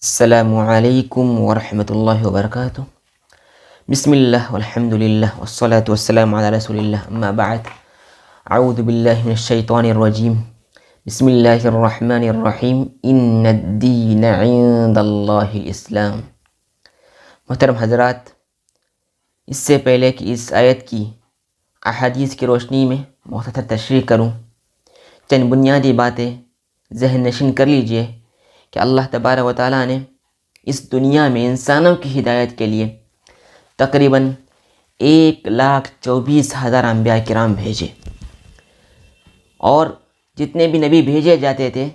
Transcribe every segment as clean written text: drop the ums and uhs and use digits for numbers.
السلام علیکم ورحمۃ اللہ وبرکاتہ۔ بسم اللہ والحمد للہ والصلاة والسلام علی رسول اللہ، اما بعد، اعوذ باللہ من الشیطان الرجیم، بسم اللہ الرحمن الرحیم، ان الدین عند اللہ الاسلام۔ محترم حضرات، اس سے پہلے کہ اس آیت کی احادیث کی روشنی میں مختصر تشریح کروں، چند بنیادی باتیں ذہن نشین کر لیجئے کہ اللہ تبارک و تعالیٰ نے اس دنیا میں انسانوں کی ہدایت کے لیے تقریباً 1,24,000 انبیاء کرام بھیجے، اور جتنے بھی نبی بھیجے جاتے تھے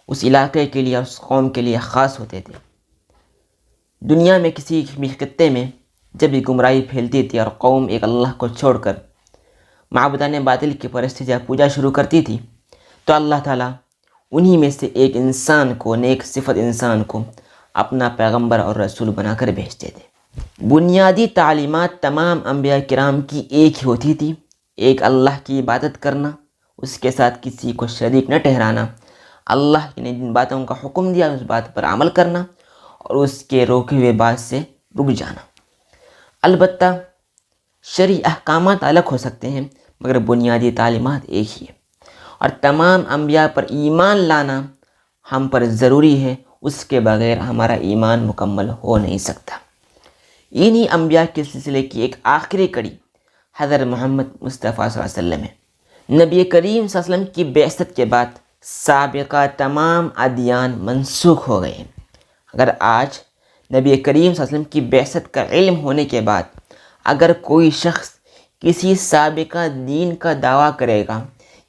اس علاقے کے لیے اور اس قوم کے لیے خاص ہوتے تھے۔ دنیا میں کسی بھی خطے میں جب بھی گمراہی پھیلتی تھی اور قوم ایک اللہ کو چھوڑ کر معبودان باطل کی پرستش یا پوجا شروع کرتی تھی، تو اللہ تعالیٰ انہی میں سے ایک انسان کو، نیک صفت انسان کو اپنا پیغمبر اور رسول بنا کر بھیجتے تھے۔ بنیادی تعلیمات تمام انبیاء کرام کی ایک ہی ہوتی تھی، ایک اللہ کی عبادت کرنا، اس کے ساتھ کسی کو شریک نہ ٹھہرانا، اللہ نے جن باتوں کا حکم دیا اس بات پر عمل کرنا اور اس کے روکے ہوئے بات سے رک جانا۔ البتہ شرعی احکامات الگ ہو سکتے ہیں، مگر بنیادی تعلیمات ایک ہی ہے، اور تمام انبیاء پر ایمان لانا ہم پر ضروری ہے، اس کے بغیر ہمارا ایمان مکمل ہو نہیں سکتا۔ انہی انبیاء کے سلسلے کی ایک آخری کڑی حضرت محمد مصطفیٰ صلی اللہ علیہ وسلم ہے۔ نبی کریم صلی اللہ علیہ وسلم کی بعثت کے بعد سابقہ تمام ادیان منسوخ ہو گئے ہیں۔ اگر آج نبی کریم صلی اللہ علیہ وسلم کی بعثت کا علم ہونے کے بعد اگر کوئی شخص کسی سابقہ دین کا دعویٰ کرے گا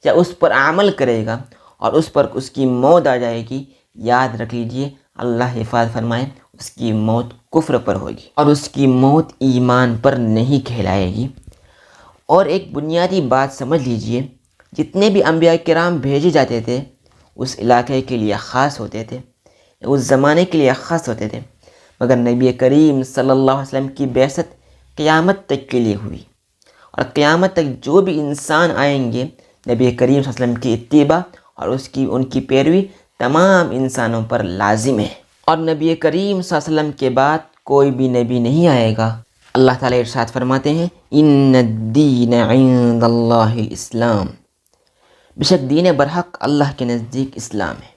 یا اس پر عمل کرے گا اور اس پر اس کی موت آ جائے گی، یاد رکھ لیجئے اللہ حفاظت فرمائے اس کی موت کفر پر ہوگی اور اس کی موت ایمان پر نہیں کہلائے گی۔ اور ایک بنیادی بات سمجھ لیجئے، جتنے بھی انبیاء کرام بھیجے جاتے تھے اس علاقے کے لیے خاص ہوتے تھے، اس زمانے کے لیے خاص ہوتے تھے، مگر نبی کریم صلی اللہ علیہ وسلم کی بعثت قیامت تک کے لیے ہوئی، اور قیامت تک جو بھی انسان آئیں گے نبی کریم صلی اللہ علیہ وسلم کی اتباع اور ان کی پیروی تمام انسانوں پر لازم ہے، اور نبی کریم صلی اللہ علیہ وسلم کے بعد کوئی بھی نبی نہیں آئے گا۔ اللہ تعالیٰ ارشاد فرماتے ہیں، ان الدین عند اللہ الاسلام، بے شک دین برحق اللہ کے نزدیک اسلام ہے۔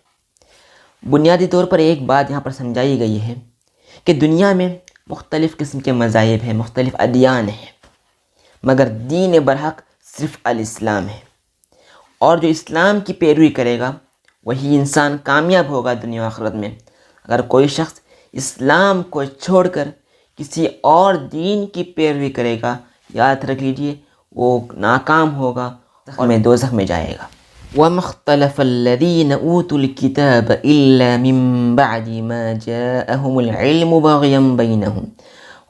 بنیادی طور پر ایک بات یہاں پر سمجھائی گئی ہے کہ دنیا میں مختلف قسم کے مذاہب ہیں، مختلف ادیان ہیں، مگر دین برحق صرف الاسلام ہے، اور جو اسلام کی پیروی کرے گا وہی انسان کامیاب ہوگا دنیا و آخرت میں۔ اگر کوئی شخص اسلام کو چھوڑ کر کسی اور دین کی پیروی کرے گا، یاد رکھ لیجئے وہ ناکام ہوگا اور دوزخ میں جائے گا۔ وَمَا اخْتَلَفَ الَّذِينَ أُوتُوا الْكِتَابَ إِلَّا مِن بَعْدِ مَا جَاءَهُمُ الْعِلْمُ بَغْيًا بَيْنَهُمْ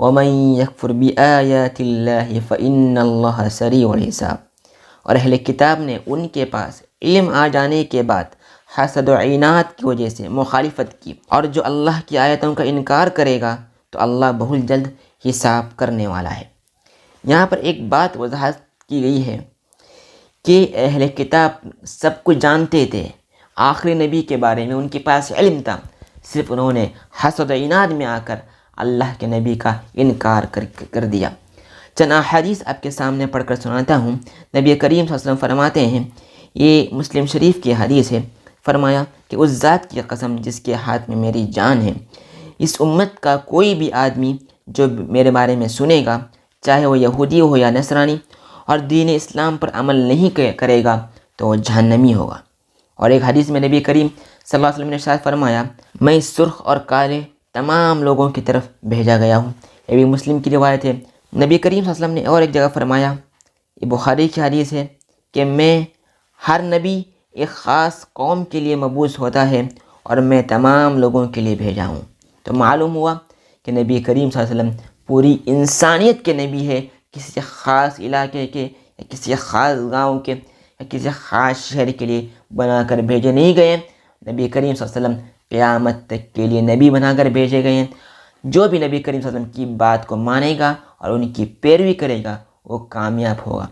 وَمَن يَكْفُرْ بِآيَاتِ اللَّهِ فَإِنَّ اللَّهَ سَرِيعُ الْحِسَابِ، اور اہل کتاب نے ان کے پاس علم آ جانے کے بعد حسد و عناد کی وجہ سے مخالفت کی، اور جو اللہ کی آیتوں کا انکار کرے گا تو اللہ بہت جلد حساب کرنے والا ہے۔ یہاں پر ایک بات وضاحت کی گئی ہے کہ اہل کتاب سب کچھ جانتے تھے، آخری نبی کے بارے میں ان کے پاس علم تھا، صرف انہوں نے حسد و عناد میں آ کر اللہ کے نبی کا انکار کر دیا۔ چند احادیث آپ کے سامنے پڑھ کر سناتا ہوں۔ نبی کریم صلی اللہ علیہ وسلم فرماتے ہیں، یہ مسلم شریف کی حدیث ہے، فرمایا کہ اس ذات کی قسم جس کے ہاتھ میں میری جان ہے، اس امت کا کوئی بھی آدمی جو میرے بارے میں سنے گا، چاہے وہ یہودی ہو یا نصرانی، اور دین اسلام پر عمل نہیں کرے گا تو وہ جہنمی ہوگا۔ اور ایک حدیث میں نبی کریم صلی اللہ علیہ وسلم نے ارشاد فرمایا، میں سرخ اور کالے تمام لوگوں کی طرف بھیجا گیا ہوں۔ یہ بھی مسلم کی روایت ہے۔ نبی کریم صلی اللہ علیہ وسلم نے اور ایک جگہ فرمایا، یہ بخاری کی حدیث ہے، کہ میں ہر نبی ایک خاص قوم کے لیے مبعوث ہوتا ہے اور میں تمام لوگوں کے لیے بھیجا ہوں۔ تو معلوم ہوا کہ نبی کریم صلی اللہ علیہ وسلم پوری انسانیت کے نبی ہے، کسی خاص علاقے کے یا کسی خاص گاؤں کے یا کسی خاص شہر کے لیے بنا کر بھیجے نہیں گئے۔ نبی کریم صلی اللہ علیہ وسلم قیامت تک کے لیے نبی بنا کر بھیجے گئے ہیں۔ جو بھی نبی کریم صلی اللہ علیہ وسلم کی بات کو مانے گا اور ان کی پیروی کرے گا وہ کامیاب ہوگا۔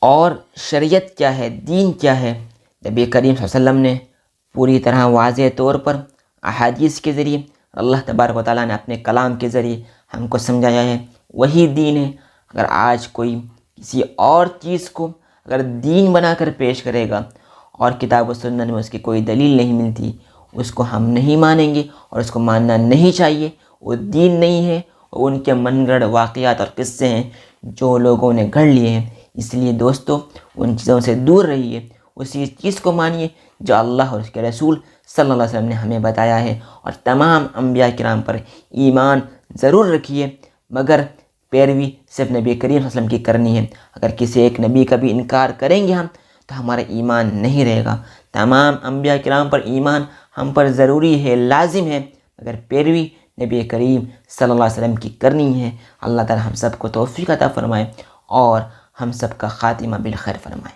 اور شریعت کیا ہے، دین کیا ہے، نبی کریم صلی اللہ علیہ وسلم نے پوری طرح واضح طور پر احادیث کے ذریعے، اللہ تبارک و تعالیٰ نے اپنے کلام کے ذریعے ہم کو سمجھایا ہے، وہی دین ہے۔ اگر آج کوئی کسی اور چیز کو اگر دین بنا کر پیش کرے گا اور کتاب و سنت میں اس کی کوئی دلیل نہیں ملتی، اس کو ہم نہیں مانیں گے اور اس کو ماننا نہیں چاہیے۔ وہ دین نہیں ہے، وہ ان کے من گھڑ واقعات اور قصے ہیں جو لوگوں نے گھڑ لیے ہیں۔ اس لیے دوستو، ان چیزوں سے دور رہیے، اسی چیز کو مانیے جو اللہ اور اس کے رسول صلی اللہ علیہ وسلم نے ہمیں بتایا ہے، اور تمام انبیاء کرام پر ایمان ضرور رکھیے، مگر پیروی صرف نبی کریم صلی اللہ علیہ وسلم کی کرنی ہے۔ اگر کسی ایک نبی کا بھی انکار کریں گے ہم تو ہمارا ایمان نہیں رہے گا۔ تمام انبیاء کرام پر ایمان ہم پر ضروری ہے، لازم ہے، مگر پیروی نبی کریم صلی اللہ علیہ وسلم کی کرنی ہے۔ اللہ تعالی ہم سب کو توفیق عطا فرمائے اور ہم سب کا خاتمہ بالخیر فرمائے۔